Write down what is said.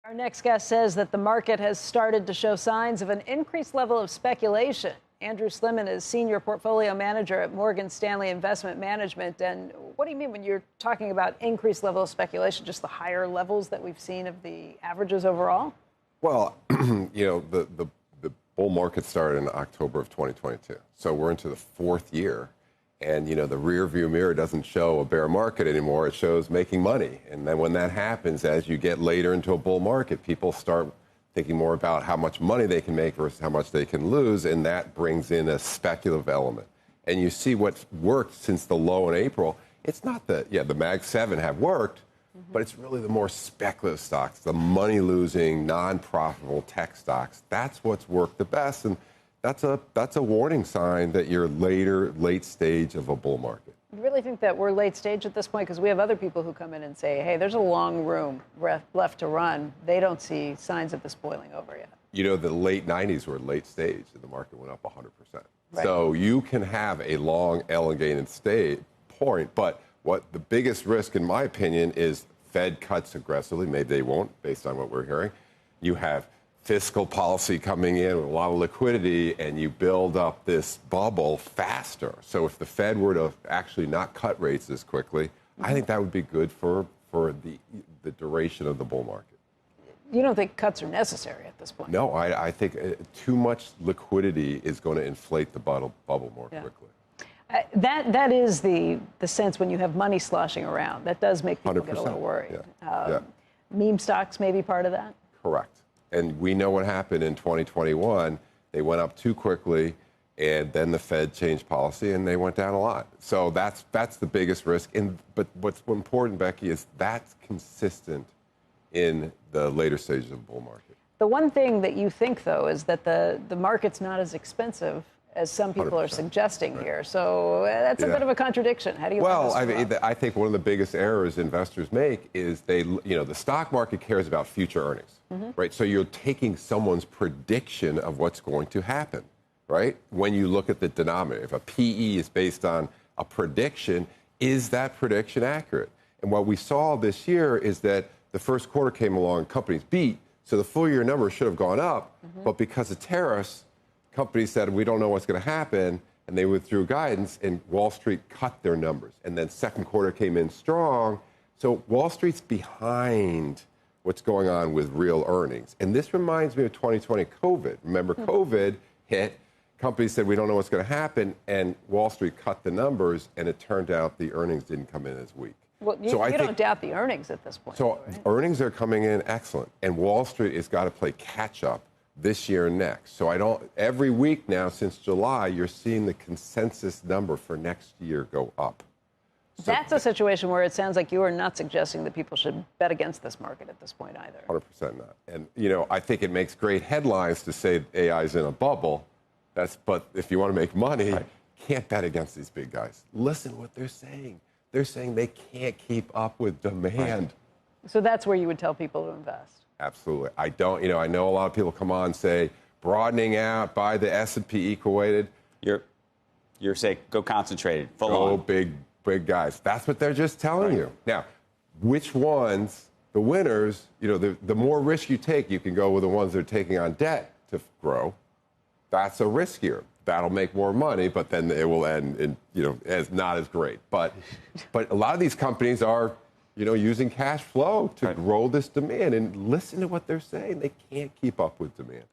Our next guest says that the market has started to show signs of an increased level of speculation. Andrew Slimmon is senior portfolio manager at Morgan Stanley Investment Management. And what do you mean when you're talking about increased level of speculation, just the higher levels that we've seen of the averages overall? Well, the bull market started in October of 2022. So we're into the fourth year. And, the rear view mirror doesn't show a bear market anymore. It shows making money. And then when that happens, as you get later into a bull market, people start thinking more about how much money they can make versus how much they can lose. And that brings in a speculative element. And you see what's worked since the low in April. It's not the Mag 7 have worked, but it's really the more speculative stocks, the money-losing, non-profitable tech stocks. That's what's worked the best. And that's a warning sign that you're late stage of a bull market. You really think that we're late stage at this point? Because we have other people who come in and say, hey, there's a long room left to run. They don't see signs of this boiling over yet. The late 90s were late stage, and the market went up 100%. Right. So you can have a long, elongated point, but what the biggest risk, in my opinion, is Fed cuts aggressively. Maybe they won't, based on what we're hearing. You have fiscal policy coming in with a lot of liquidity, and you build up this bubble faster. So if the Fed were to actually not cut rates this quickly, I think that would be good for the duration of the bull market. You don't think cuts are necessary at this point? No, I think too much liquidity is going to inflate the bubble more quickly. That is the sense when you have money sloshing around. That does make people get a little worried. Meme stocks may be part of that? Correct. And we know what happened in 2021. They went up too quickly, and then the Fed changed policy, and they went down a lot. So that's the biggest risk. But what's important, Becky, is that's consistent in the later stages of the bull market. The one thing that you think, though, is that the market's not as expensive as some people are suggesting here. So that's a bit of a contradiction. How do you? Well, I think one of the biggest errors investors make is the stock market cares about future earnings, right? So you're taking someone's prediction of what's going to happen, right? When you look at the denominator, if a PE is based on a prediction, is that prediction accurate? And what we saw this year is that the first quarter came along, companies beat, so the full year number should have gone up, but because of tariffs, companies said, we don't know what's going to happen, and they withdrew guidance, and Wall Street cut their numbers. And then second quarter came in strong. So Wall Street's behind what's going on with real earnings. And this reminds me of 2020 COVID. Remember, COVID hit, companies said, we don't know what's going to happen, and Wall Street cut the numbers, and it turned out the earnings didn't come in as weak. Well, you don't doubt the earnings at this point. So earnings are coming in excellent, and Wall Street has got to play catch-up this year and next. So every week now since July, you're seeing the consensus number for next year go up. So that's a situation where it sounds like you are not suggesting that people should bet against this market at this point either. 100% not. And, I think it makes great headlines to say AI is in a bubble. But if you want to make money, can't bet against these big guys. Listen to what they're saying. They're saying they can't keep up with demand. So that's where you would tell people to invest. Absolutely. I don't, I know a lot of people come on and say, broadening out, buy the S&P equal weighted. You're saying go concentrated, full on. Go big guys. That's what they're just telling you. Now, which ones, the winners, the more risk you take, you can go with the ones that are taking on debt to grow. That's a riskier. That'll make more money, but then it will end in, as not as great. But a lot of these companies are using cash flow to grow this demand. And listen to what they're saying. They can't keep up with demand.